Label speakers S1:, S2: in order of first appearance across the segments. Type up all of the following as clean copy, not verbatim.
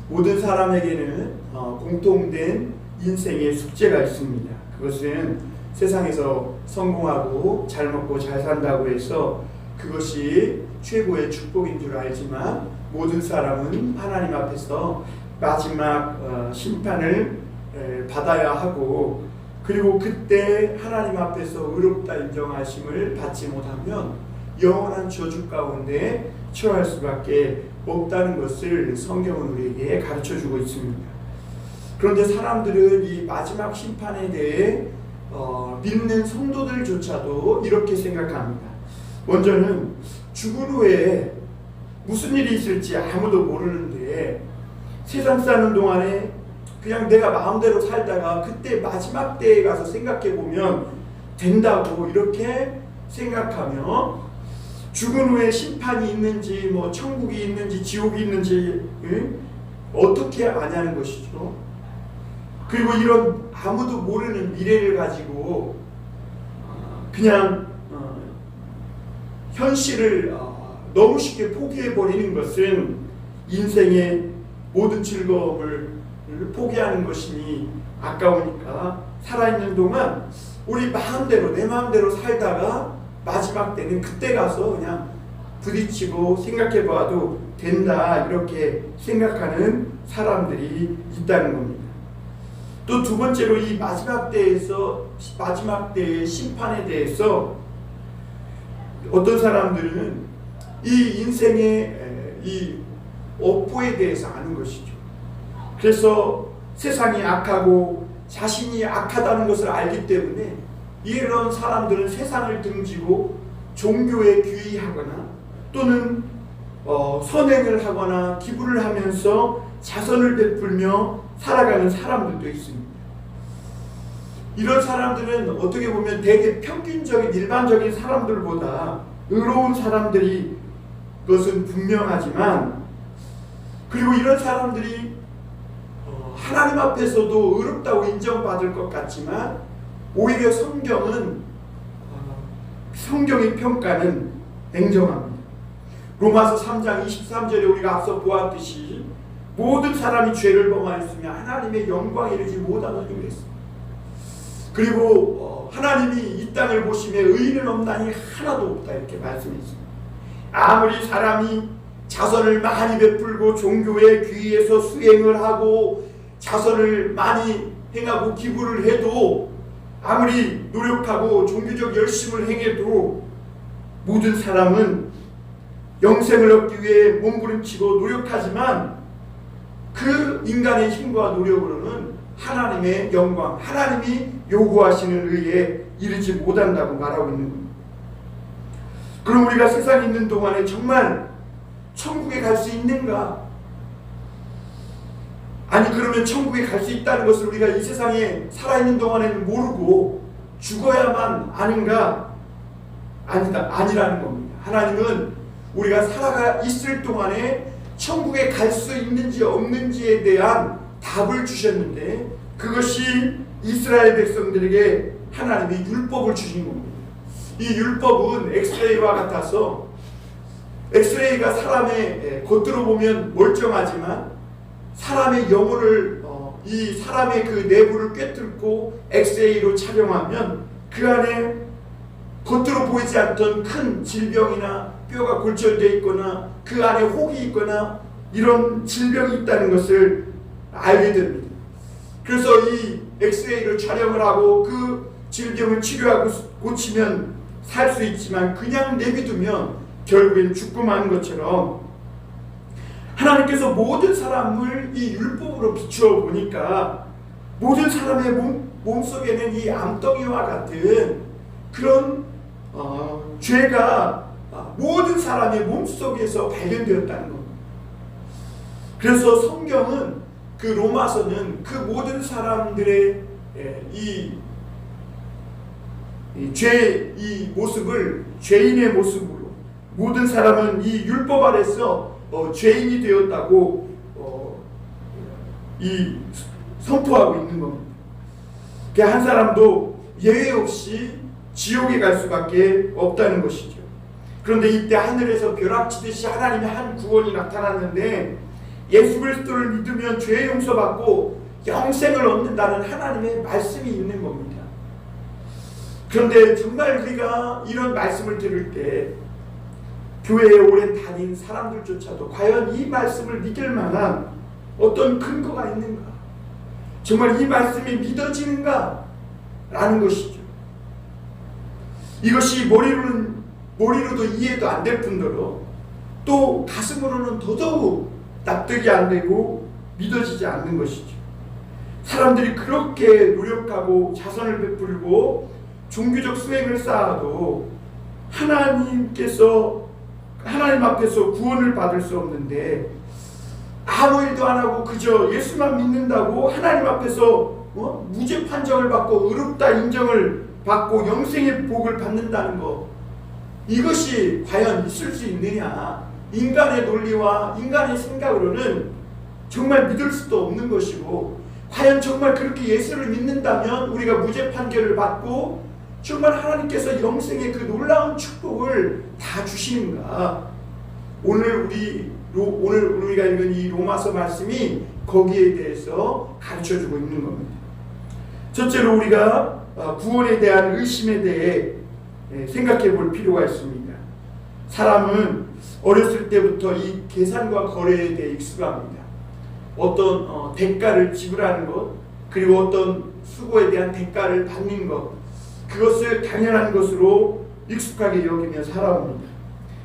S1: 모든 사람에게는 공통된 인생의 숙제가 있습니다. 그것은 세상에서 성공하고 잘 먹고 잘 산다고 해서 그것이 최고의 축복인 줄 알지만 모든 사람은 하나님 앞에서 마지막 심판을 받아야 하고, 그리고 그때 하나님 앞에서 의롭다 인정하심을 받지 못하면 영원한 저주 가운데 처할 수밖에 없다는 것을 성경은 우리에게 가르쳐주고 있습니다. 그런데 사람들은 이 마지막 심판에 대해 믿는 성도들조차도 이렇게 생각합니다. 먼저는 죽은 후에 무슨 일이 있을지 아무도 모르는데 세상 사는 동안에 그냥 내가 마음대로 살다가 그때 마지막 때에 가서 생각해보면 된다고 이렇게 생각하며 죽은 후에 심판이 있는지 뭐 천국이 있는지 지옥이 있는지 어떻게 아냐는 것이죠. 그리고 이런 아무도 모르는 미래를 가지고 그냥 현실을 너무 쉽게 포기해버리는 것은 인생의 모든 즐거움을 포기하는 것이니 아까우니까 살아있는 동안 우리 마음대로 내 마음대로 살다가 마지막 때는 그때 가서 그냥 부딪히고 생각해봐도 된다 이렇게 생각하는 사람들이 있다는 겁니다. 또 두 번째로 이 마지막 때의 심판에 대해서 어떤 사람들은 이 인생의 이 업보에 대해서 아는 것이죠. 그래서 세상이 악하고 자신이 악하다는 것을 알기 때문에 이런 사람들은 세상을 등지고 종교에 귀의하거나 또는 선행을 하거나 기부를 하면서 자선을 베풀며 살아가는 사람들도 있습니다. 이런 사람들은 어떻게 보면 되게 평균적인 일반적인 사람들보다 의로운 사람들이 것은 분명하지만, 그리고 이런 사람들이 하나님 앞에서도 의롭다고 인정받을 것 같지만 오히려 성경의 평가는 냉정합니다. 로마서 3장 23절에 우리가 앞서 보았듯이 모든 사람이 죄를 범하였으며 하나님의 영광에 이르지 못하느니 그랬습니다. 그리고 하나님이 이 땅을 보시며 의인은 없나니 하나도 없다 이렇게 말씀했습니다. 아무리 사람이 자선을 많이 베풀고 종교에 귀의해서 수행을 하고 자선을 많이 행하고 기부를 해도, 아무리 노력하고 종교적 열심을 행해도 모든 사람은 영생을 얻기 위해 몸부림치고 노력하지만 그 인간의 힘과 노력으로는 하나님의 영광, 하나님이 요구하시는 의에 이르지 못한다고 말하고 있는 겁니다. 그럼 우리가 세상에 있는 동안에 정말 천국에 갈 수 있는가? 아니 그러면 천국에 갈 수 있다는 것을 우리가 이 세상에 살아있는 동안에는 모르고 죽어야만 아는가? 아니라는 겁니다. 하나님은 우리가 살아가 있을 동안에 천국에 갈 수 있는지 없는지에 대한 답을 주셨는데 그것이 이스라엘 백성들에게 하나님이 율법을 주신 겁니다. 이 율법은 엑스레이와 같아서 엑스레이가 사람의 겉으로 보면 멀쩡하지만 사람의 영혼을 이 사람의 그 내부를 꿰뚫고 엑스레이로 촬영하면 그 안에 겉으로 보이지 않던 큰 질병이나 뼈가 골절되어 있거나 그 안에 혹이 있거나 이런 질병이 있다는 것을 알게 됩니다. 그래서 이 엑스레이를 촬영을 하고 그 질병을 치료하고 고치면 살 수 있지만 그냥 내비두면 결국엔 죽고 마는 것처럼 하나님께서 모든 사람을 이 율법으로 비추어 보니까 모든 사람의 몸속에는 이 암덩이와 같은 그런 죄가 모든 사람의 몸속에서 발견되었다는 겁니다. 그래서 성경은 그 로마서는 그 모든 사람들의 이 모습을 죄인의 모습으로 모든 사람은 이 율법 아래서 죄인이 되었다고 선포하고 있는 겁니다. 한 사람도 예외 없이 지옥에 갈 수밖에 없다는 것이죠. 그런데 이때 하늘에서 벼락치듯이 하나님의 한 구원이 나타났는데 예수 그리스도를 믿으면 죄 용서받고 영생을 얻는다는 하나님의 말씀이 있는 겁니다. 그런데 정말 우리가 이런 말씀을 들을 때 교회에 오래 다닌 사람들조차도 과연 이 말씀을 믿을 만한 어떤 근거가 있는가? 정말 이 말씀이 믿어지는가? 라는 것이죠. 이것이 머리로도 이해도 안 될 뿐더러 또 가슴으로는 더더욱 납득이 안 되고 믿어지지 않는 것이죠. 사람들이 그렇게 노력하고 자선을 베풀고 종교적 수행을 쌓아도 하나님 앞에서 구원을 받을 수 없는데 아무 일도 안 하고 그저 예수만 믿는다고 하나님 앞에서 무죄 판정을 받고 의롭다 인정을 받고 영생의 복을 받는다는 것, 이것이 과연 있을 수 있느냐? 인간의 논리와 인간의 생각으로는 정말 믿을 수도 없는 것이고, 과연 정말 그렇게 예수를 믿는다면 우리가 무죄 판결을 받고 정말 하나님께서 영생의 그 놀라운 축복을 다 주시는가? 오늘 우리가 읽은 이 로마서 말씀이 거기에 대해서 가르쳐주고 있는 겁니다. 첫째로 우리가 구원에 대한 의심에 대해 생각해 볼 필요가 있습니다. 사람은 어렸을 때부터 이 계산과 거래에 대해 익숙합니다. 어떤 대가를 지불하는 것, 그리고 어떤 수고에 대한 대가를 받는 것, 그것을 당연한 것으로 익숙하게 여기며 살아옵니다.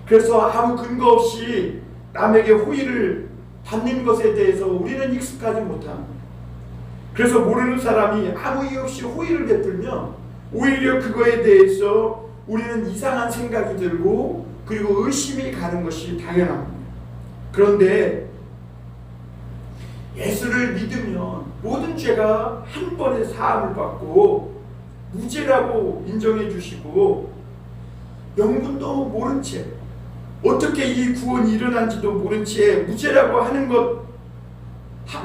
S1: 그래서 아무 근거 없이 남에게 호의를 받는 것에 대해서 우리는 익숙하지 못합니다. 그래서 모르는 사람이 아무 이유 없이 호의를 베풀면 오히려 그거에 대해서 우리는 이상한 생각이 들고 그리고 의심이 가는 것이 당연합니다. 그런데 예수를 믿으면 모든 죄가 한 번에 사함을 받고 무죄라고 인정해 주시고 명분도 모른 채 어떻게 이 구원이 일어난지도 모른 채 무죄라고 하는 것,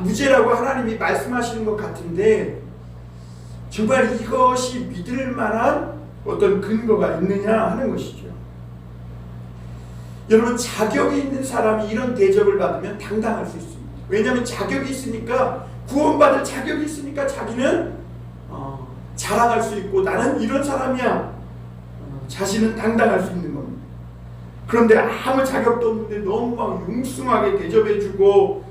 S1: 무죄라고 하나님이 말씀하시는 것 같은데 정말 이것이 믿을 만한 어떤 근거가 있느냐 하는 것이죠. 여러분, 자격이 있는 사람이 이런 대접을 받으면 당당할 수 있습니다. 왜냐하면 자격이 있으니까, 구원받을 자격이 있으니까 자기는 자랑할 수 있고 나는 이런 사람이야, 자신은 당당할 수 있는 겁니다. 그런데 아무 자격도 없는데 너무 막 융숭하게 대접해주고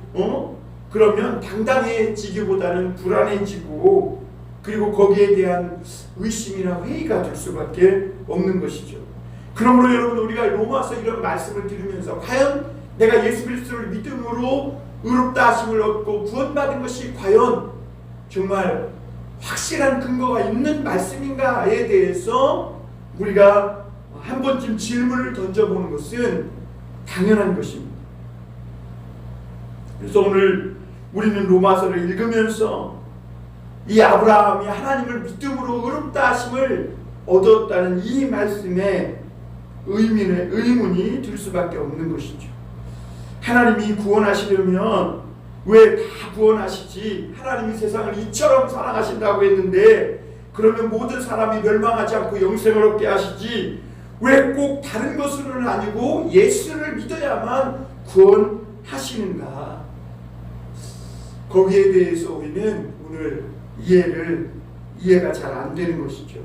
S1: 그러면 당당해지기보다는 불안해지고 그리고 거기에 대한 의심이나 회의가 될 수밖에 없는 것이죠. 그러므로 여러분, 우리가 로마서 이런 말씀을 들으면서 과연 내가 예수 그리스도를 믿음으로 의롭다 하심을 얻고 구원받은 것이 과연 정말 확실한 근거가 있는 말씀인가에 대해서 우리가 한 번쯤 질문을 던져보는 것은 당연한 것입니다. 그래서 오늘 우리는 로마서를 읽으면서 이 아브라함이 하나님을 믿음으로 의롭다 하심을 얻었다는 이 말씀에 의문이 들 수밖에 없는 것이죠. 하나님이 구원하시려면 왜 다 구원하시지? 하나님이 세상을 이처럼 사랑하신다고 했는데 그러면 모든 사람이 멸망하지 않고 영생을 얻게 하시지 왜 꼭 다른 것으로는 아니고 예수를 믿어야만 구원하시는가? 거기에 대해서 우리는 오늘 이해가 잘 안 되는 것이죠.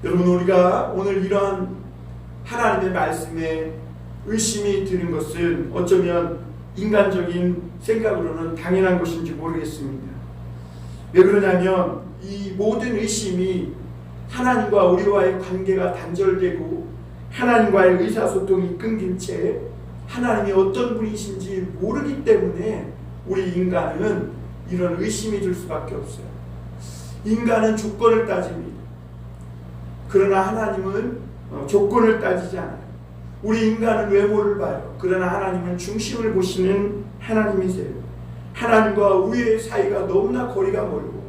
S1: 여러분, 우리가 오늘 이러한 하나님의 말씀에 의심이 드는 것은 어쩌면 인간적인 생각으로는 당연한 것인지 모르겠습니다. 왜 그러냐면 이 모든 의심이 하나님과 우리와의 관계가 단절되고 하나님과의 의사소통이 끊긴 채 하나님이 어떤 분이신지 모르기 때문에 우리 인간은 이런 의심이 들 수밖에 없어요. 인간은 조건을 따집니다. 그러나 하나님은 조건을 따지지 않아요. 우리 인간은 외모를 봐요. 그러나 하나님은 중심을 보시는 하나님이세요. 하나님과 우리의 사이가 너무나 거리가 멀고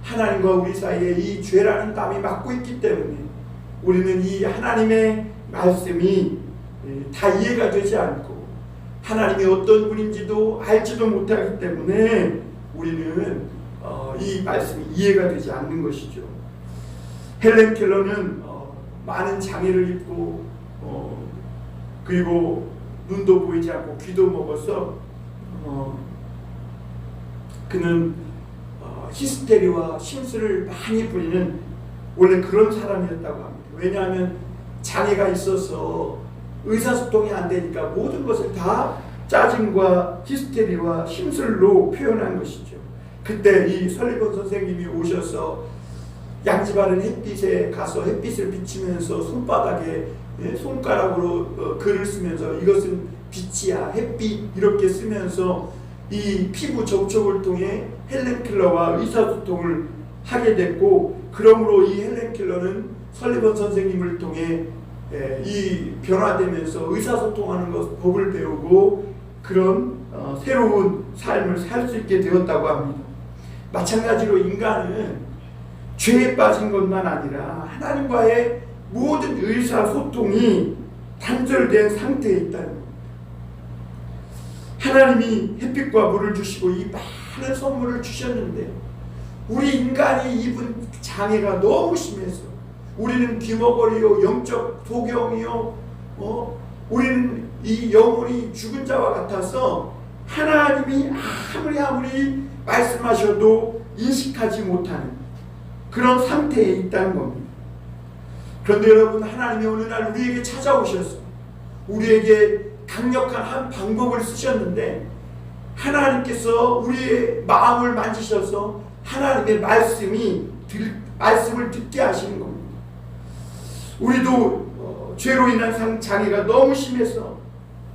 S1: 하나님과 우리 사이에 이 죄라는 땀이 막고 있기 때문에 우리는 이 하나님의 말씀이 다 이해가 되지 않고 하나님이 어떤 분인지도 알지도 못하기 때문에 우리는 이 말씀이 이해가 되지 않는 것이죠. 헬렌 켈러는 많은 장애를 입고 그리고 눈도 보이지 않고 귀도 먹어서 그는 히스테리와 심술을 많이 부리는 원래 그런 사람이었다고 합니다. 왜냐하면 장애가 있어서 의사소통이 안 되니까 모든 것을 다 짜증과 히스테리와 심술로 표현한 것이죠. 그때 이 설리번 선생님이 오셔서 양지바른 햇빛에 가서 햇빛을 비치면서 손바닥에 손가락으로 글을 쓰면서 이것은 빛이야, 햇빛 이렇게 쓰면서 이 피부 접촉을 통해 헬렌 켈러와 의사소통을 하게 됐고, 그러므로 이 헬렌 켈러는 설리번 선생님을 통해 이 변화되면서 의사소통하는 법을 배우고 그런 새로운 삶을 살 수 있게 되었다고 합니다. 마찬가지로 인간은 죄에 빠진 것만 아니라 하나님과의 모든 의사소통이 단절된 상태에 있다는 겁니다. 하나님이 햇빛과 물을 주시고 이 많은 선물을 주셨는데 우리 인간이 입은 장애가 너무 심해서 우리는 귀머거리요 영적 소경이요 우리는 이 영혼이 죽은 자와 같아서 하나님이 아무리 말씀하셔도 인식하지 못하는 그런 상태에 있다는 겁니다. 그런데 여러분, 하나님이 어느 날 우리에게 찾아오셔서 우리에게 강력한 한 방법을 쓰셨는데 하나님께서 우리의 마음을 만지셔서 하나님의 말씀을 듣게 하시는 겁니다. 우리도 죄로 인한 장애가 너무 심해서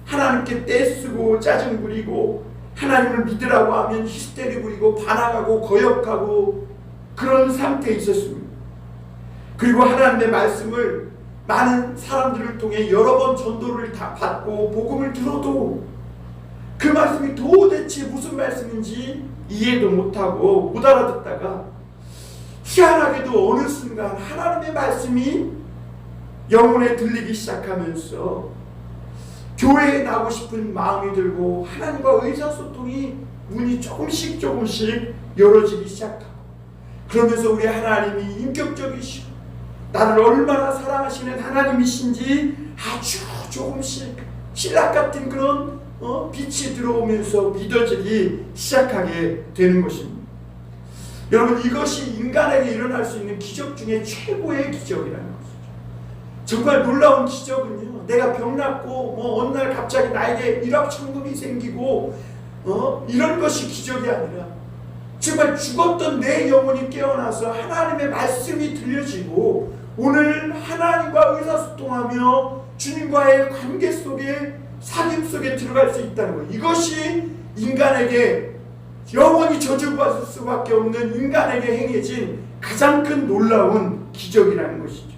S1: 하나님께 떼쓰고 짜증 부리고 하나님을 믿으라고 하면 히스테리 부리고 반항하고 거역하고 그런 상태에 있었습니다. 그리고 하나님의 말씀을 많은 사람들을 통해 여러 번 전도를 다 받고 복음을 들어도 그 말씀이 도대체 무슨 말씀인지 이해도 못하고 못 알아듣다가 희한하게도 어느 순간 하나님의 말씀이 영혼에 들리기 시작하면서 교회에 나오고 싶은 마음이 들고 하나님과 의사소통이 문이 조금씩 열어지기 시작하고, 그러면서 우리 하나님이 인격적이시고 나를 얼마나 사랑하시는 하나님이신지 아주 조금씩 신락 같은 그런 빛이 들어오면서 믿어지기 시작하게 되는 것입니다. 여러분, 이것이 인간에게 일어날 수 있는 기적 중에 최고의 기적이라는 것이죠. 정말 놀라운 기적은요, 내가 병났고 어느 날 갑자기 나에게 일확천금이 생기고 이런 것이 기적이 아니라 정말 죽었던 내 영혼이 깨어나서 하나님의 말씀이 들려지고 오늘 하나님과 의사소통하며 주님과의 관계 속에 사귐 속에 들어갈 수 있다는 것, 이것이 인간에게 영원히 저주받을 수밖에 없는 인간에게 행해진 가장 큰 놀라운 기적이라는 것이죠.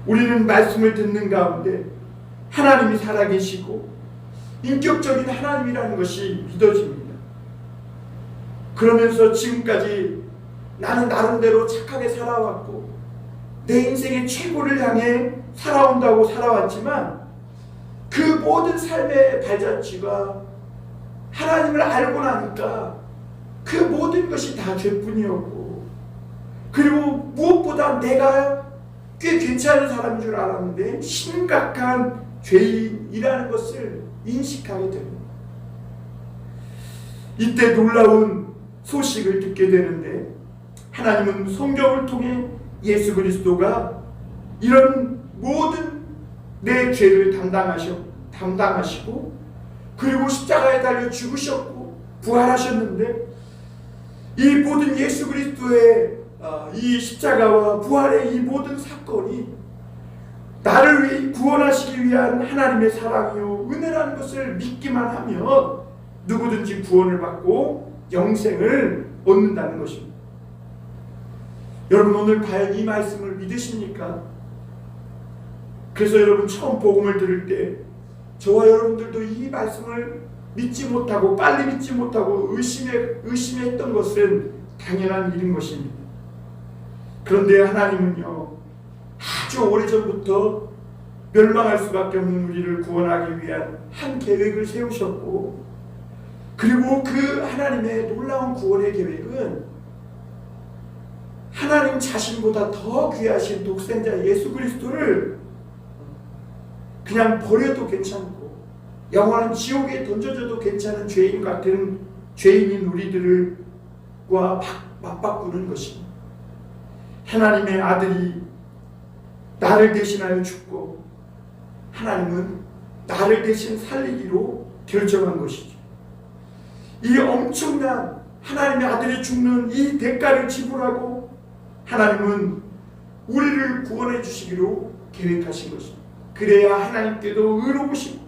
S1: 우리는 말씀을 듣는 가운데 하나님이 살아계시고 인격적인 하나님이라는 것이 믿어집니다. 그러면서 지금까지 나는 나름대로 착하게 살아왔고 내 인생의 최고를 향해 살아온다고 살아왔지만 그 모든 삶의 발자취가 하나님을 알고 나니까 그 모든 것이 다 죄뿐이었고, 그리고 무엇보다 내가 꽤 괜찮은 사람인 줄 알았는데 심각한 죄인이라는 것을 인식하게 됩니다. 이때 놀라운 소식을 듣게 되는데, 하나님은 성경을 통해 예수 그리스도가 이런 모든 내 죄를 담당하시고 그리고 십자가에 달려 죽으셨고 부활하셨는데, 이 모든 예수 그리스도의 이 십자가와 부활의 이 모든 사건이 나를 구원하시기 위한 하나님의 사랑이요 은혜라는 것을 믿기만 하면 누구든지 구원을 받고 영생을 얻는다는 것입니다. 여러분, 오늘 과연 이 말씀을 믿으십니까? 그래서 여러분, 처음 복음을 들을 때 저와 여러분들도 이 말씀을 믿지 못하고 빨리 믿지 못하고 의심했던 것은 당연한 일인 것입니다. 그런데 하나님은요, 아주 오래전부터 멸망할 수밖에 없는 우리를 구원하기 위한 한 계획을 세우셨고, 그리고 그 하나님의 놀라운 구원의 계획은 하나님 자신보다 더 귀하신 독생자 예수 그리스도를 그냥 버려도 괜찮고 영원한 지옥에 던져져도 괜찮은 죄인 같은 죄인인 우리들과 맞바꾸는 것입니다. 하나님의 아들이 나를 대신하여 죽고 하나님은 나를 대신 살리기로 결정한 것이죠. 이 엄청난 하나님의 아들이 죽는 이 대가를 지불하고 하나님은 우리를 구원해 주시기로 계획하신 것입니다. 그래야 하나님께도 의로우시고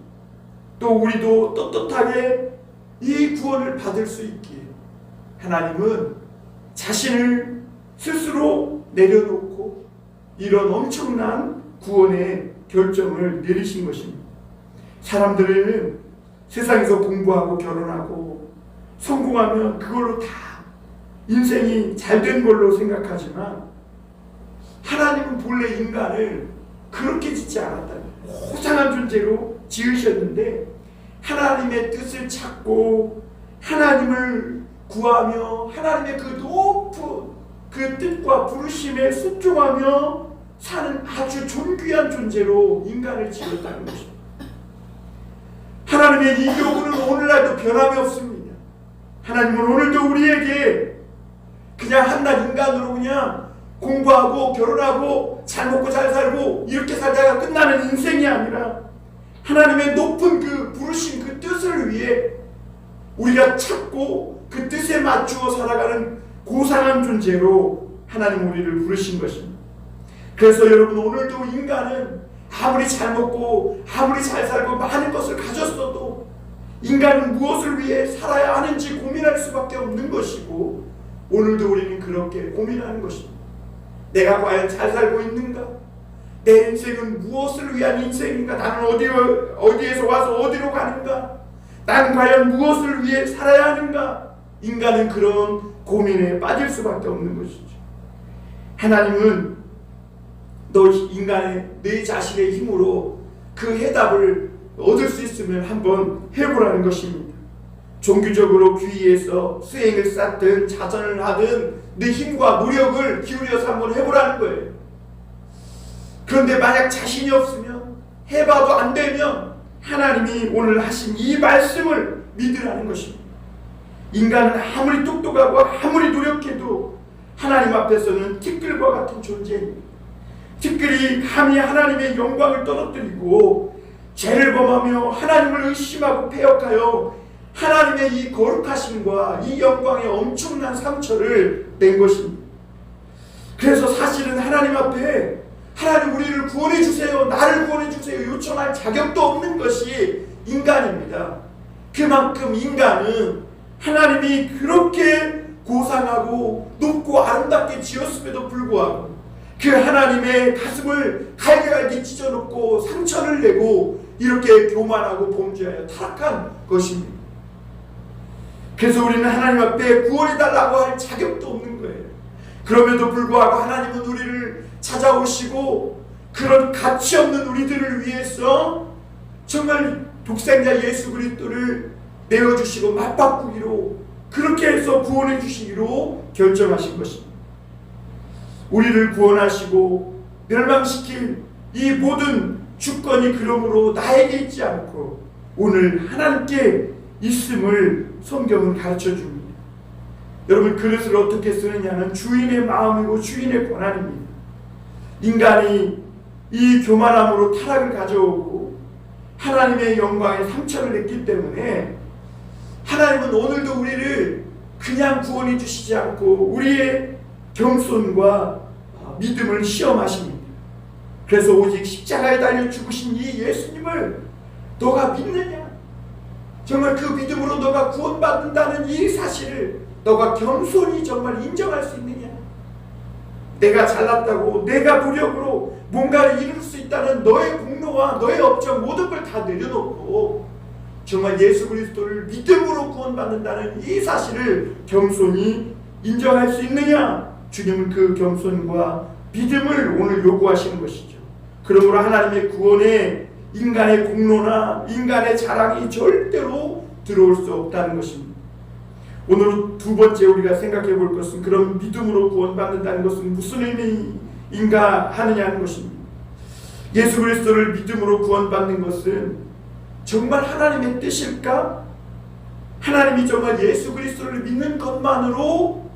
S1: 또 우리도 떳떳하게 이 구원을 받을 수 있기에 하나님은 자신을 스스로 내려놓고 이런 엄청난 구원의 결정을 내리신 것입니다. 사람들은 세상에서 공부하고 결혼하고 성공하면 그걸로 다 인생이 잘된 걸로 생각하지만 하나님은 본래 인간을 그렇게 짓지 않았다. 고상한 존재로 지으셨는데 하나님의 뜻을 찾고 하나님을 구하며 하나님의 그 높은 그 뜻과 부르심에 순종하며 사는 아주 존귀한 존재로 인간을 지었다는 것입니다. 하나님의 이 요구는 오늘날도 변함이 없습니다. 하나님은 오늘도 우리에게 그냥 한낱 인간으로 그냥 공부하고 결혼하고 잘 먹고 잘 살고 이렇게 살다가 끝나는 인생이 아니라 하나님의 높은 그 부르신 그 뜻을 위해 우리가 찾고 그 뜻에 맞추어 살아가는 고상한 존재로 하나님 우리를 부르신 것입니다. 그래서 여러분 오늘도 인간은 아무리 잘 먹고 아무리 잘 살고 많은 것을 가졌어도 인간은 무엇을 위해 살아야 하는지 고민할 수밖에 없는 것이고 오늘도 우리는 그렇게 고민하는 것입니다. 내가 과연 잘 살고 있는가? 내 인생은 무엇을 위한 인생인가? 나는 어디에서 와서 어디로 가는가? 나는 과연 무엇을 위해 살아야 하는가? 인간은 그런 고민에 빠질 수밖에 없는 것이죠. 하나님은 너 인간의 내 자신의 힘으로 그 해답을 얻을 수 있으면 한번 해보라는 것입니다. 종교적으로 귀의해서 수행을 쌓든 자선을 하든 내 힘과 노력을 기울여서 한번 해보라는 거예요. 그런데 만약 자신이 없으면 해봐도 안 되면 하나님이 오늘 하신 이 말씀을 믿으라는 것입니다. 인간은 아무리 똑똑하고 아무리 노력해도 하나님 앞에서는 티끌과 같은 존재입니다. 티끌이 감히 하나님의 영광을 떨어뜨리고 죄를 범하며 하나님을 의심하고 패역하여 하나님의 이 거룩하심과 이 영광의 엄청난 상처를 낸 것입니다. 그래서 사실은 하나님 앞에 하나님 우리를 구원해 주세요, 나를 구원해 주세요 요청할 자격도 없는 것이 인간입니다. 그만큼 인간은 하나님이 그렇게 고상하고 높고 아름답게 지었음에도 불구하고 그 하나님의 가슴을 갈기갈기 찢어놓고 상처를 내고 이렇게 교만하고 범죄하여 타락한 것입니다. 그래서 우리는 하나님 앞에 구원해달라고 할 자격도 없는 거예요. 그럼에도 불구하고 하나님은 우리를 찾아오시고 그런 가치 없는 우리들을 위해서 정말 독생자 예수 그리스도를 내어주시고 맞바꾸기로 그렇게 해서 구원해 주시기로 결정하신 것입니다. 우리를 구원하시고 멸망시킬 이 모든 주권이 그러므로 나에게 있지 않고 오늘 하나님께 있음을 성경은 가르쳐 줍니다. 여러분 그릇을 어떻게 쓰느냐는 주인의 마음이고 주인의 권한입니다. 인간이 이 교만함으로 타락을 가져오고 하나님의 영광에 상처를 냈기 때문에 하나님은 오늘도 우리를 그냥 구원해 주시지 않고 우리의 겸손과 믿음을 시험하십니다. 그래서 오직 십자가에 달려 죽으신 이 예수님을 너가 믿느냐? 정말 그 믿음으로 너가 구원받는다는 이 사실을 너가 겸손히 정말 인정할 수 있느냐? 내가 잘났다고 내가 노력으로 뭔가를 이룰 수 있다는 너의 공로와 너의 업적 모든 걸 다 내려놓고 정말 예수 그리스도를 믿음으로 구원받는다는 이 사실을 겸손히 인정할 수 있느냐? 주님은 그 겸손과 믿음을 오늘 요구하시는 것이죠. 그러므로 하나님의 구원에 인간의 공로나 인간의 자랑이 절대로 들어올 수 없다는 것입니다. 오늘 두 번째 우리가 생각해 볼 것은 그런 믿음으로 구원받는다는 것은 무슨 의미인가 하느냐는 것입니다. 예수 그리스도를 믿음으로 구원받는 것은 정말 하나님의 뜻일까? 하나님이 정말 예수 그리스도를 믿는 것만으로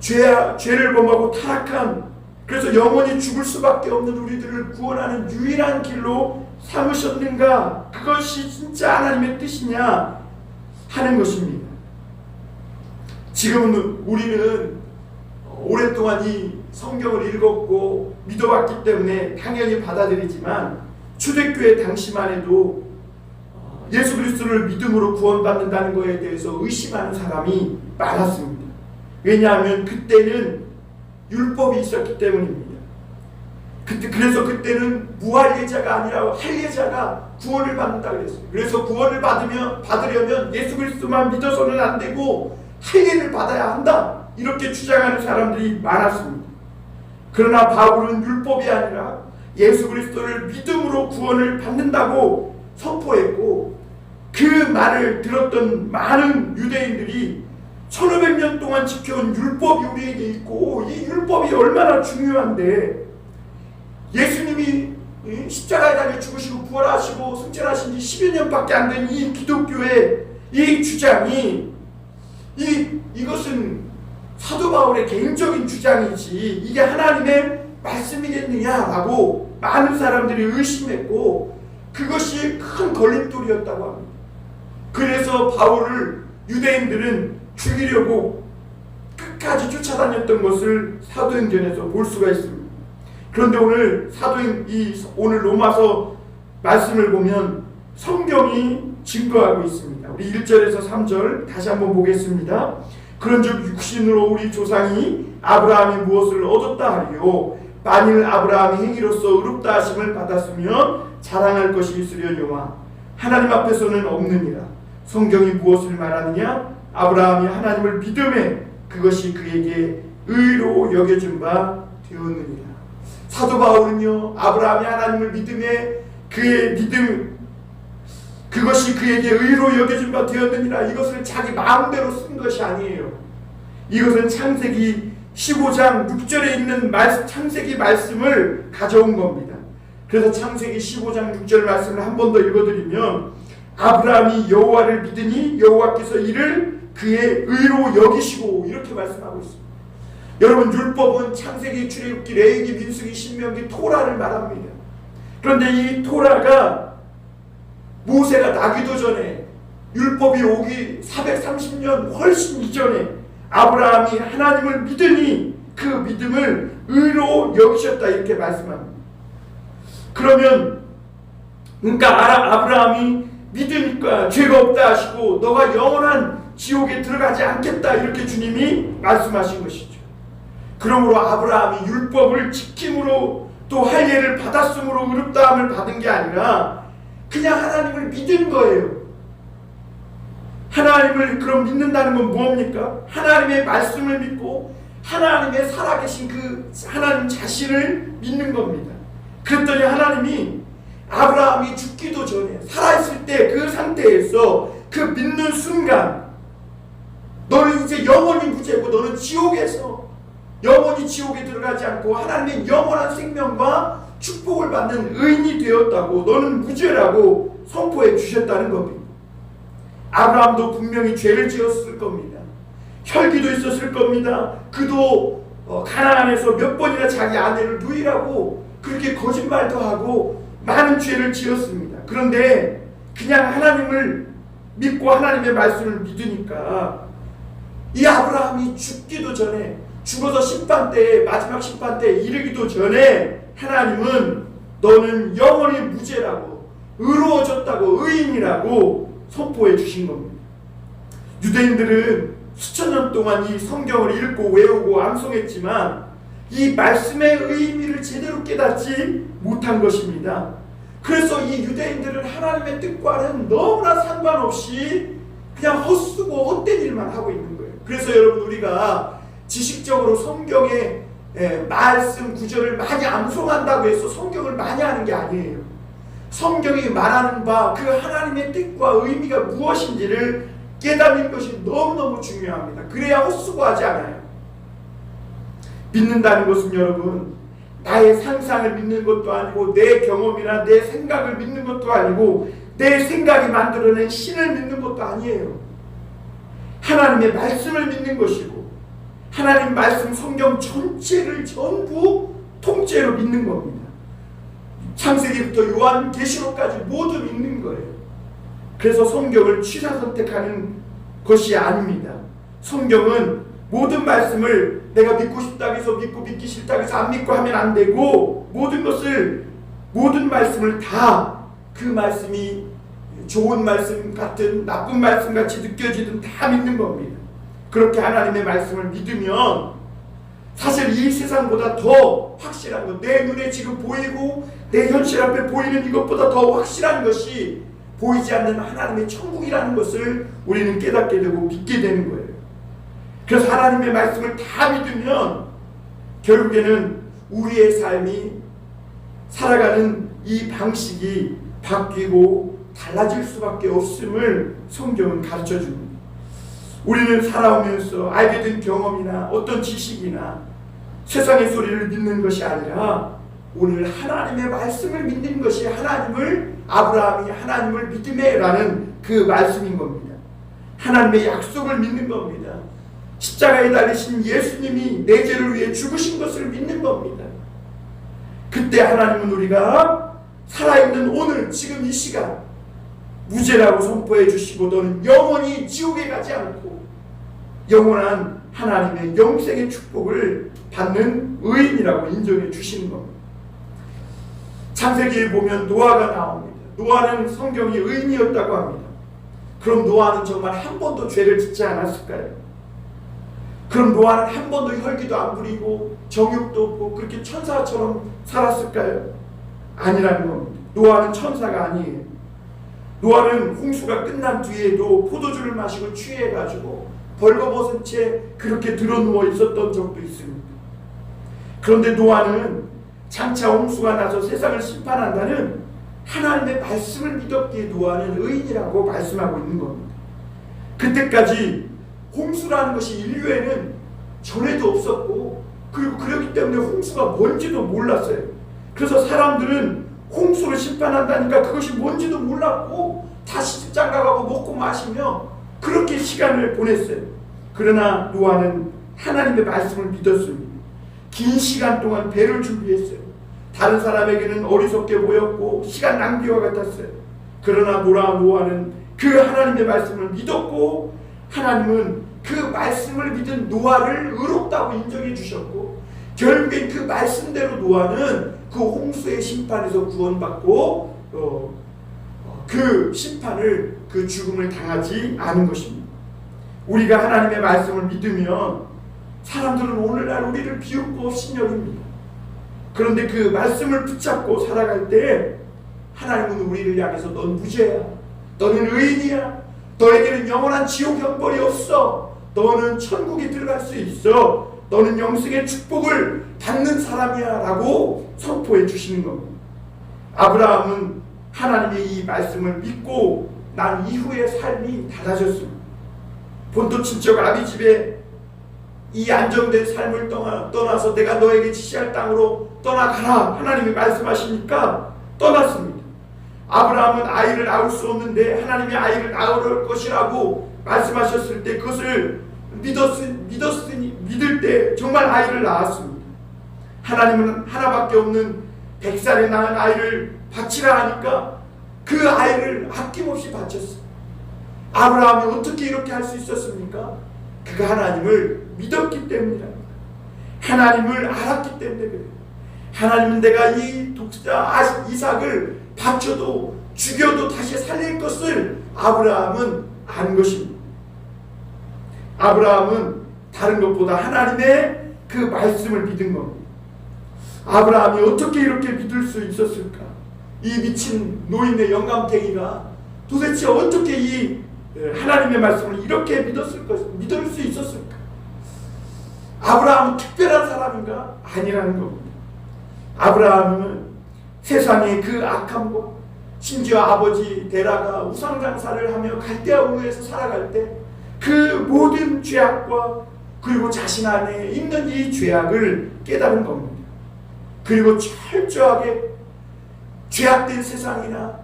S1: 죄를 범하고 타락한, 그래서 영원히 죽을 수밖에 없는 우리들을 구원하는 유일한 길로 삼으셨는가? 그것이 진짜 하나님의 뜻이냐 하는 것입니다. 지금은 우리는 오랫동안 이 성경을 읽었고 믿어왔기 때문에 당연히 받아들이지만, 초대교회 당시만 해도 예수 그리스도를 믿음으로 구원받는다는 것에 대해서 의심하는 사람이 많았습니다. 왜냐하면 그때는 율법이 있었기 때문입니다. 그래서 그때는 무할례자가 아니라 할례자가 구원을 받는다 그랬어요. 그래서 구원을 받으려면 예수 그리스도만 믿어서는 안 되고 할례를 받아야 한다, 이렇게 주장하는 사람들이 많았습니다. 그러나 바울은 율법이 아니라 예수 그리스도를 믿음으로 구원을 받는다고 선포했고, 그 말을 들었던 많은 유대인들이 1500년 동안 지켜온 율법이 우리에게 있고, 이 율법이 얼마나 중요한데, 예수님이 십자가에 달려 죽으시고 부활하시고 승천하신 지 10여 년밖에 안 된 이 기독교의 이 주장이, 이것은 사도 바울의 개인적인 주장이지 이게 하나님의 말씀이겠느냐라고 많은 사람들이 의심했고, 그것이 큰 걸림돌이었다고 합니다. 그래서 바울을 유대인들은 죽이려고 끝까지 쫓아다녔던 것을 사도행전에서 볼 수가 있습니다. 그런데 오늘 로마서 말씀을 보면 성경이 증거하고 있습니다. 우리 1절에서 3절 다시 한번 보겠습니다. 그런즉 육신으로 우리 조상이 아브라함이 무엇을 얻었다 하리요? 만일 아브라함이 행위로서 의롭다 하심을 받았으면 자랑할 것이 있으려니와 하나님 앞에서는 없느니라. 성경이 무엇을 말하느냐? 아브라함이 하나님을 믿음에 그것이 그에게 의로 여겨진 바 되었느니라. 사도 바울은요, 아브라함이 하나님을 믿음에 그것이 그에게 의로 여겨진 바 되었느니라, 이것을 자기 마음대로 쓴 것이 아니에요. 이것은 창세기 15장 6절에 있는 창세기 말씀을 가져온 겁니다. 그래서 창세기 15장 6절 말씀을 한 번 더 읽어드리면, 아브라함이 여호와를 믿으니 여호와께서 이를 그의 의로 여기시고, 이렇게 말씀하고 있습니다. 여러분, 율법은 창세기, 출애굽기, 레위기, 민수기, 신명기, 토라를 말합니다. 그런데 이 토라가 모세가 나기도 전에, 율법이 오기 430년 훨씬 이전에 아브라함이 하나님을 믿으니 그 믿음을 의로 여기셨다, 이렇게 말씀합니다. 그러니까 아브라함이 믿으니까 죄가 없다 하시고 너가 영원한 지옥에 들어가지 않겠다, 이렇게 주님이 말씀하신 것이죠. 그러므로 아브라함이 율법을 지킴으로 또 할례를 받았으므로 의롭다함을 받은 게 아니라 그냥 하나님을 믿은 거예요. 하나님을 그럼 믿는다는 건 뭡니까? 하나님의 말씀을 믿고 하나님의 살아계신 그 하나님 자신을 믿는 겁니다. 그랬더니 하나님이 아브라함이 죽기도 전에 살아있을 때 그 상태에서 그 믿는 순간, 너는 이제 영원히 무죄고 너는 지옥에서 영원히 지옥에 들어가지 않고 하나님의 영원한 생명과 축복을 받는 의인이 되었다고, 너는 무죄라고 선포해 주셨다는 겁니다. 아브라함도 분명히 죄를 지었을 겁니다. 혈기도 있었을 겁니다. 그도 가나안에서 몇 번이나 자기 아내를 누이라고 그렇게 거짓말도 하고 많은 죄를 지었습니다. 그런데 그냥 하나님을 믿고 하나님의 말씀을 믿으니까 이 아브라함이 죽기도 전에, 죽어서 심판대에, 마지막 심판대에 이르기도 전에 하나님은 너는 영원히 무죄라고, 의로워졌다고, 의인이라고 선포해 주신 겁니다. 유대인들은 수천 년 동안 이 성경을 읽고 외우고 암송했지만 이 말씀의 의미를 제대로 깨닫지 못한 것입니다. 그래서 이 유대인들은 하나님의 뜻과는 너무나 상관없이 그냥 헛쓰고 헛된 일만 하고 있는 거예요. 그래서 여러분, 우리가 지식적으로 성경의 말씀 구절을 많이 암송한다고 해서 성경을 많이 하는 게 아니에요. 성경이 말하는 바 그 하나님의 뜻과 의미가 무엇인지를 깨닫는 것이 너무너무 중요합니다. 그래야 헛수고하지 않아요. 믿는다는 것은 여러분, 나의 상상을 믿는 것도 아니고 내 경험이나 내 생각을 믿는 것도 아니고 내 생각이 만들어낸 신을 믿는 것도 아니에요. 하나님의 말씀을 믿는 것이고 하나님 말씀 성경 전체를 전부 통째로 믿는 겁니다. 창세기부터 요한계시록까지 모두 믿는 거예요. 그래서 성경을 취사 선택하는 것이 아닙니다. 성경은 모든 말씀을 내가 믿고 싶다고 해서 믿고 믿기 싫다고 해서 안 믿고 하면 안 되고 모든 말씀을 다 그 말씀이 좋은 말씀 같은 나쁜 말씀 같이 느껴지든 다 믿는 겁니다. 그렇게 하나님의 말씀을 믿으면 사실 이 세상보다 더 확실한 것, 내 눈에 지금 보이고 내 현실 앞에 보이는 이것보다 더 확실한 것이 보이지 않는 하나님의 천국이라는 것을 우리는 깨닫게 되고 믿게 되는 거예요. 그래서 하나님의 말씀을 다 믿으면 결국에는 우리의 삶이 살아가는 이 방식이 바뀌고 달라질 수밖에 없음을 성경은 가르쳐 줍니다. 우리는 살아오면서 알게 된 경험이나 어떤 지식이나 세상의 소리를 믿는 것이 아니라 오늘 하나님의 말씀을 믿는 것이 아브라함이 하나님을 믿음에라는 그 말씀인 겁니다. 하나님의 약속을 믿는 겁니다. 십자가에 달리신 예수님이 내 죄를 위해 죽으신 것을 믿는 겁니다. 그때 하나님은 우리가 살아있는 오늘 지금 이 시간 무죄라고 선포해 주시고 너는 영원히 지옥에 가지 않고 영원한 하나님의 영생의 축복을 받는 의인이라고 인정해 주시는 겁니다. 창세기에 보면 노아가 나옵니다. 노아는 성경이 의인이었다고 합니다. 그럼 노아는 정말 한 번도 죄를 짓지 않았을까요? 그럼 노아는 한 번도 혈기도 안 부리고 정욕도 없고 그렇게 천사처럼 살았을까요? 아니라는 겁니다. 노아는 천사가 아니에요. 노아는 홍수가 끝난 뒤에도 포도주를 마시고 취해가지고 벌거벗은 채 그렇게 드러누워 있었던 적도 있습니다. 그런데 노아는 장차 홍수가 나서 세상을 심판한다는 하나님의 말씀을 믿었기에 노아는 의인이라고 말씀하고 있는 겁니다. 그때까지 홍수라는 것이 인류에는 전에도 없었고 그리고 그렇기 때문에 홍수가 뭔지도 몰랐어요. 그래서 사람들은 홍수를 심판한다니까 그것이 뭔지도 몰랐고 다시 장가가고 먹고 마시며 그렇게 시간을 보냈어요. 그러나 노아는 하나님의 말씀을 믿었습니다. 긴 시간 동안 배를 준비했어요. 다른 사람에게는 어리석게 보였고 시간 낭비와 같았어요. 그러나 노아는 그 하나님의 말씀을 믿었고 하나님은 그 말씀을 믿은 노아를 의롭다고 인정해 주셨고 결국엔 그 말씀대로 노아는 그 홍수의 심판에서 구원받고 그 심판을 그 죽음을 당하지 않은 것입니다. 우리가 하나님의 말씀을 믿으면 사람들은 오늘날 우리를 비웃고 없이 여깁니다. 그런데 그 말씀을 붙잡고 살아갈 때 하나님은 우리를 향해서 넌 무죄야, 너는 의인이야, 너에게는 영원한 지옥 형벌이 없어, 너는 천국에 들어갈 수 있어, 너는 영생의 축복을 받는 사람이야 라고 선포해 주시는 겁니다. 아브라함은 하나님의 이 말씀을 믿고 난 이후의 삶이 달라졌습니다. 본토 친척 아비 집에 이 안정된 삶을 떠나서 내가 너에게 지시할 땅으로 떠나가라 하나님이 말씀하시니까 떠났습니다. 아브라함은 아이를 낳을 수 없는데 하나님이 아이를 낳을 것이라고 말씀하셨을 때 그것을 믿을 때 정말 아이를 낳았습니다. 하나님은 하나밖에 없는 100살에 낳은 아이를 바치라 하니까 그 아이를 아낌없이 바쳤어요. 아브라함이 어떻게 이렇게 할 수 있었습니까? 그가 하나님을 믿었기 때문이랍니다. 하나님을 알았기 때문에 그래요. 하나님은 내가 이 독자 이삭을 바쳐도 죽여도 다시 살릴 것을 아브라함은 안 것입니다. 아브라함은 다른 것보다 하나님의 그 말씀을 믿은 겁니다. 아브라함이 어떻게 이렇게 믿을 수 있었을까? 이 미친 노인의 영감탱이가 도대체 어떻게 이 하나님의 말씀을 이렇게 믿을 수 있었을까? 아브라함은 특별한 사람인가? 아니라는 겁니다. 아브라함은 세상의 그 악함과 심지어 아버지 데라가 우상장사를 하며 갈대아 우르에서 살아갈 때 그 모든 죄악과 그리고 자신 안에 있는 이 죄악을 깨달은 겁니다. 그리고 철저하게 죄악된 세상이나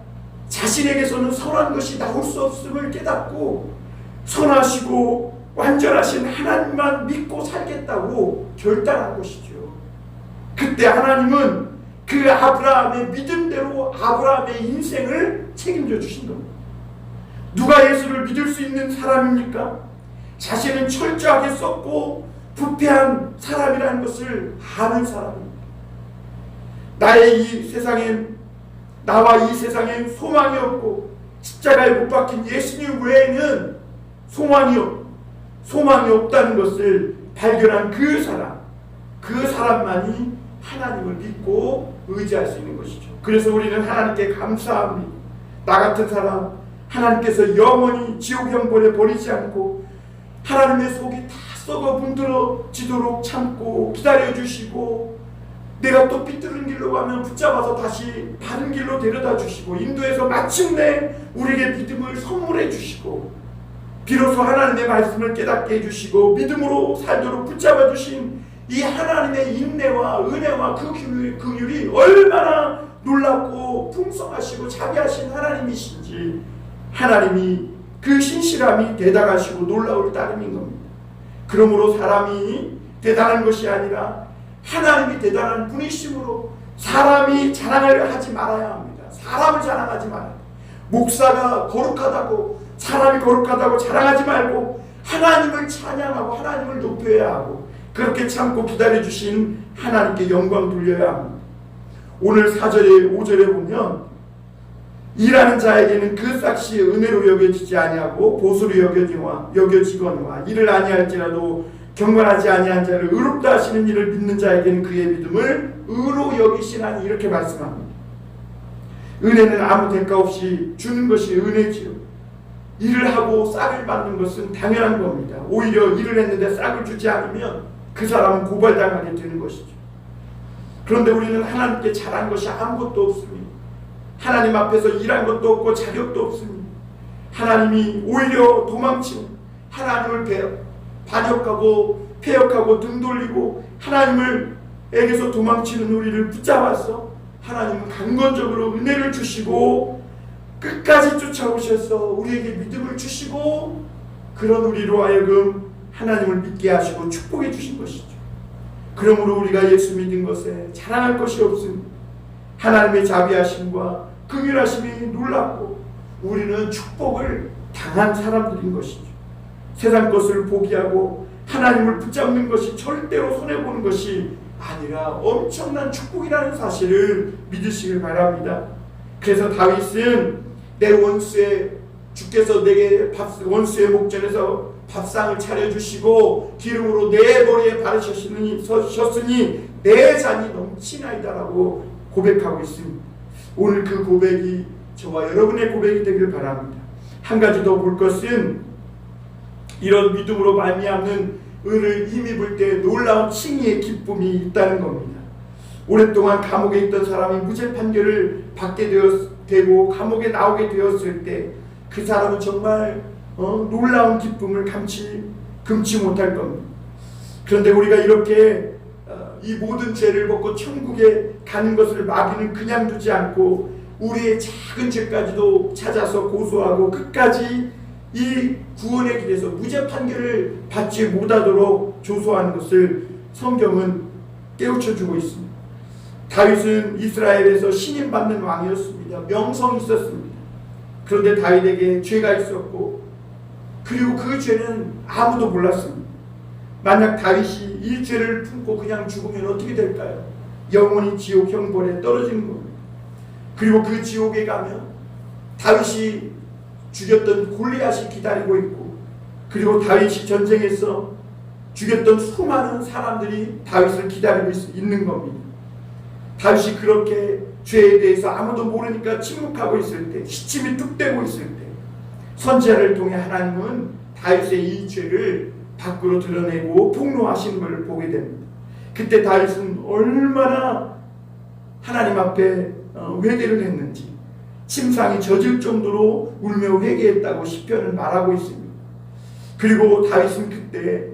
S1: 자신에게서는 선한 것이 나올 수 없음을 깨닫고 선하시고 완전하신 하나님만 믿고 살겠다고 결단한 것이죠. 그때 하나님은 그 아브라함의 믿음대로 아브라함의 인생을 책임져 주신 겁니다. 누가 예수를 믿을 수 있는 사람입니까? 자신은 철저하게 썩고 부패한 사람이라는 것을 아는 사람입니다. 나와 이 세상엔 소망이 없고 십자가에 못 박힌 예수님 외에는 소망이 없다는 것을 발견한 그 사람만이 하나님을 믿고 의지할 수 있는 것이죠. 그래서 우리는 하나님께 감사합니다. 나 같은 사람 하나님께서 영원히 지옥 형벌에 버리지 않고 하나님의 속이 다 썩어 문드러지도록 참고 기다려주시고, 내가 또 삐뚤은 길로 가면 붙잡아서 다시 바른 길로 데려다 주시고, 인도해서 마침내 우리에게 믿음을 선물해 주시고, 비로소 하나님의 말씀을 깨닫게 해주시고 믿음으로 살도록 붙잡아 주신 이 하나님의 인내와 은혜와 그 긍휼이 얼마나 놀랍고 풍성하시고 자비하신 하나님이신지, 하나님이 그 신실함이 대단하시고 놀라울 따름인 겁니다. 그러므로 사람이 대단한 것이 아니라 하나님이 대단한 분이심으로 사람이 자랑을 하지 말아야 합니다. 사람을 자랑하지 말아야 합니다. 목사가 거룩하다고, 사람이 거룩하다고 자랑하지 말고 하나님을 찬양하고 하나님을 높여야 하고, 그렇게 참고 기다려주신 하나님께 영광 돌려야 합니다. 오늘 4절에 5절에 보면 일하는 자에게는 그 삭시 은혜로 여겨지지 아니하고 보수로 여겨지거니와 이를 아니할지라도 경건하지 아니한 자를 의롭다 하시는 이를 믿는 자에게는 그의 믿음을 의로 여기시나니, 이렇게 말씀합니다. 은혜는 아무 대가 없이 주는 것이 은혜지요. 일을 하고 싹을 받는 것은 당연한 겁니다. 오히려 일을 했는데 싹을 주지 않으면 그 사람은 고발당하게 되는 것이죠. 그런데 우리는 하나님께 잘한 것이 아무것도 없습니다. 하나님 앞에서 일한 것도 없고 자격도 없습니다. 하나님이 오히려 도망치는, 하나님을 반역하고 폐역하고 등 돌리고 하나님에게서 도망치는 우리를 붙잡아서 하나님은 강건적으로 은혜를 주시고 끝까지 쫓아오셔서 우리에게 믿음을 주시고, 그런 우리로 하여금 하나님을 믿게 하시고 축복해 주신 것이죠. 그러므로 우리가 예수 믿은 것에 자랑할 것이 없습니다. 하나님의 자비하심과 긍휼하심이 놀랍고 우리는 축복을 당한 사람들인 것이죠. 세상 것을 포기하고 하나님을 붙잡는 것이 절대로 손해보는 것이 아니라 엄청난 축복이라는 사실을 믿으시길 바랍니다. 그래서 다윗은 내 주께서 내게 원수의 목전에서 밥상을 차려주시고 기름으로 내 머리에 바르셨으니 내 잔이 넘치나이다라고 고백하고 있습니다. 오늘 그 고백이 저와 여러분의 고백이 되길 바랍니다. 한 가지 더 볼 것은 이런 믿음으로 말미암는 은을 힘입을 때 놀라운 칭의의 기쁨이 있다는 겁니다. 오랫동안 감옥에 있던 사람이 무죄 판결을 받게 되고 감옥에 나오게 되었을 때 그 사람은 정말 놀라운 기쁨을 금치 못할 겁니다. 그런데 우리가 이렇게 이 모든 죄를 벗고 천국에 가는 것을 마귀는 그냥 두지 않고 우리의 작은 죄까지도 찾아서 고소하고 끝까지 이 구원의 길에서 무죄 판결을 받지 못하도록 조소하는 것을 성경은 깨우쳐주고 있습니다. 다윗은 이스라엘에서 신임받는 왕이었습니다. 명성이 있었습니다. 그런데 다윗에게 죄가 있었고, 그리고 그 죄는 아무도 몰랐습니다. 만약 다윗이 이 죄를 품고 그냥 죽으면 어떻게 될까요? 영원히 지옥 형벌에 떨어지는 겁니다. 그리고 그 지옥에 가면 다윗이 죽였던 골리앗이 기다리고 있고, 그리고 다윗이 전쟁에서 죽였던 수많은 사람들이 다윗을 기다리고 있는 겁니다. 다윗이 그렇게 죄에 대해서 아무도 모르니까 침묵하고 있을 때, 시침이 뚝 떼고 있을 때 선지자를 통해 하나님은 다윗의 이 죄를 밖으로 드러내고 폭로하시는 것을 보게 됩니다. 그때 다윗은 얼마나 하나님 앞에 회개를 했는지, 침상이 젖을 정도로 울며 회개했다고 시편은 말하고 있습니다. 그리고 다윗은 그때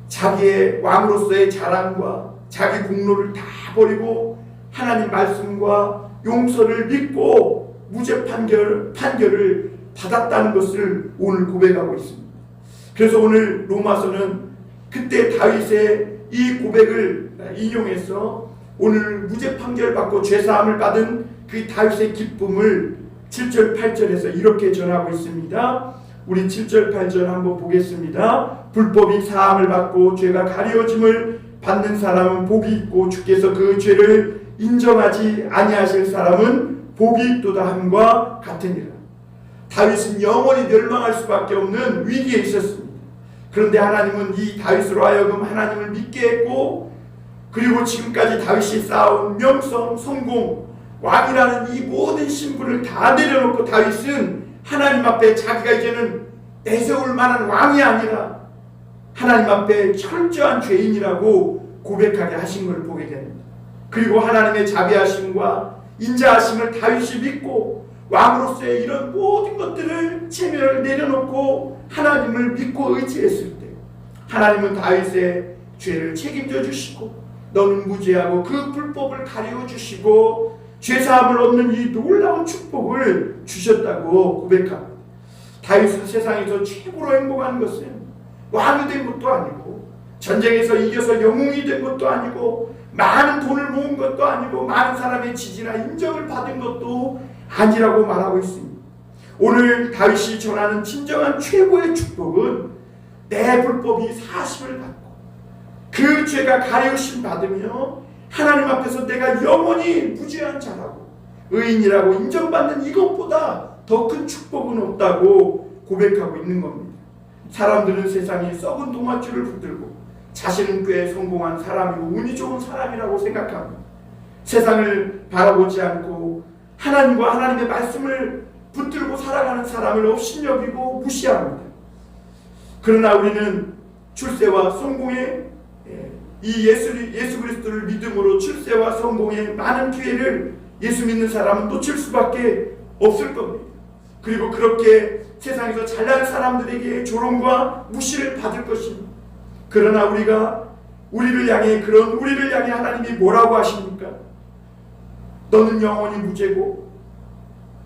S1: 자기의 왕으로서의 자랑과 자기 공로를 다 버리고 하나님 말씀과 용서를 믿고 무죄 판결을 받았다는 것을 오늘 고백하고 있습니다. 그래서 오늘 로마서는 그때 다윗의 이 고백을 인용해서 오늘 무죄 판결을 받고 죄사함을 받은 그 다윗의 기쁨을 7절 8절에서 이렇게 전하고 있습니다. 우리 7절 8절 한번 보겠습니다. 불법이 사함을 받고 죄가 가려짐을 받는 사람은 복이 있고 주께서 그 죄를 인정하지 아니하실 사람은 복이 있도다 함과 같으니라. 다윗은 영원히 멸망할 수밖에 없는 위기에 있었습니다. 그런데 하나님은 이 다윗으로 하여금 하나님을 믿게 했고, 그리고 지금까지 다윗이 쌓아온 명성, 성공, 왕이라는 이 모든 신분을 다 내려놓고 다윗은 하나님 앞에 자기가 이제는 내세울 만한 왕이 아니라 하나님 앞에 철저한 죄인이라고 고백하게 하신 걸 보게 됩니다. 그리고 하나님의 자비하심과 인자하심을 다윗이 믿고 왕으로서의 이런 모든 것들을 체면을 내려놓고 하나님을 믿고 의지했을 때 하나님은 다윗의 죄를 책임져 주시고 너는 무죄하고 그 불법을 가려 주시고 죄사함을 얻는 이 놀라운 축복을 주셨다고 고백합니다. 다윗은 세상에서 최고로 행복한 것은 왕이 된 것도 아니고 전쟁에서 이겨서 영웅이 된 것도 아니고 많은 돈을 모은 것도 아니고 많은 사람의 지지나 인정을 받은 것도 아니라고 말하고 있습니다. 오늘 다윗이 전하는 진정한 최고의 축복은 내 불법이 사심을 받고 그 죄가 가려우심 받으며 하나님 앞에서 내가 영원히 무죄한 자라고 의인이라고 인정받는 이것보다 더 큰 축복은 없다고 고백하고 있는 겁니다. 사람들은 세상에 썩은 동아줄을 붙들고 자신은 꽤 성공한 사람이고 운이 좋은 사람이라고 생각합니다. 세상을 바라보지 않고 하나님과 하나님의 말씀을 붙들고 살아가는 사람을 업신여기고 무시합니다. 그러나 우리는 출세와 성공의 이 예수 그리스도를 믿음으로 출세와 성공의 많은 기회를 예수 믿는 사람은 놓칠 수밖에 없을 겁니다. 그리고 그렇게 세상에서 잘난 사람들에게 조롱과 무시를 받을 것입니다. 그러나 우리를 향해 하나님이 뭐라고 하십니까? 너는 영원히 무죄고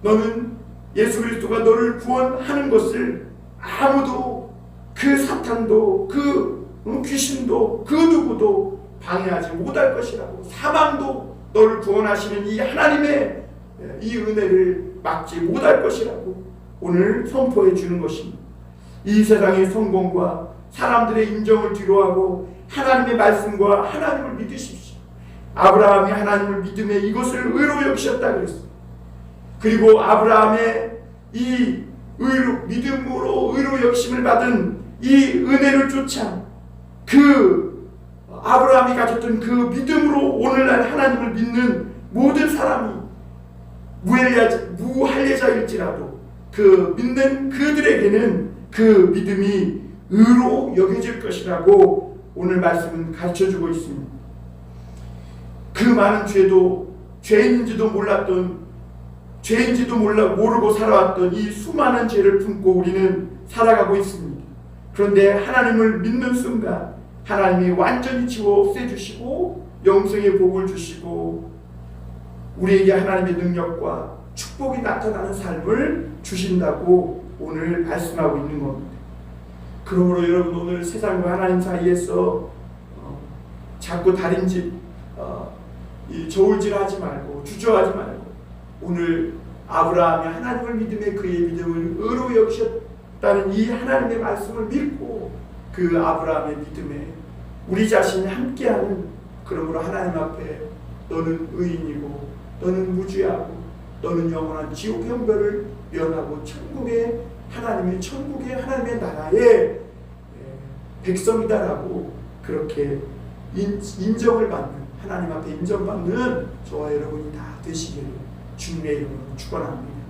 S1: 너는 예수 그리스도가 너를 구원하는 것을 아무도 그 사탄도 그 귀신도 그 누구도 방해하지 못할 것이라고, 사망도 너를 구원하시는 이 하나님의 이 은혜를 막지 못할 것이라고 오늘 선포해 주는 것입니다. 이 세상의 성공과 사람들의 인정을 뒤로하고 하나님의 말씀과 하나님을 믿으십시오. 아브라함이 하나님을 믿음에 이것을 의로 여기셨다 그랬습니다. 그리고 아브라함의 이 믿음으로 의로 여기심을 받은 이 은혜를 쫓아 그 아브라함이 가졌던 그 믿음으로 오늘날 하나님을 믿는 모든 사람이 무할례자일지라도 그 믿는 그들에게는 그 믿음이 의로 여겨질 것이라고 오늘 말씀은 가르쳐주고 있습니다. 그 많은 죄도 죄인지도 모르고 살아왔던 이 수많은 죄를 품고 우리는 살아가고 있습니다. 그런데 하나님을 믿는 순간 하나님이 완전히 지워 없애주시고 영생의 복을 주시고 우리에게 하나님의 능력과 축복이 나타나는 삶을 주신다고 오늘 말씀하고 있는 겁니다. 그러므로 여러분 오늘 세상과 하나님 사이에서 자꾸 다림질 저울질하지 말고 주저하지 말고 오늘 아브라함이 하나님을 믿음에 그의 믿음을 의로 여기셨다는 이 하나님의 말씀을 믿고 그 아브라함의 믿음에 우리 자신이 함께하는, 그러므로 하나님 앞에 너는 의인이고 너는 무죄하고 너는 영원한 지옥 형벌을 면하고 천국의 하나님의 나라의 백성이다라고 그렇게 인정을 받는, 하나님 앞에 인정받는 저와 여러분이 다 되시기를 주님의 이름으로 축원합니다.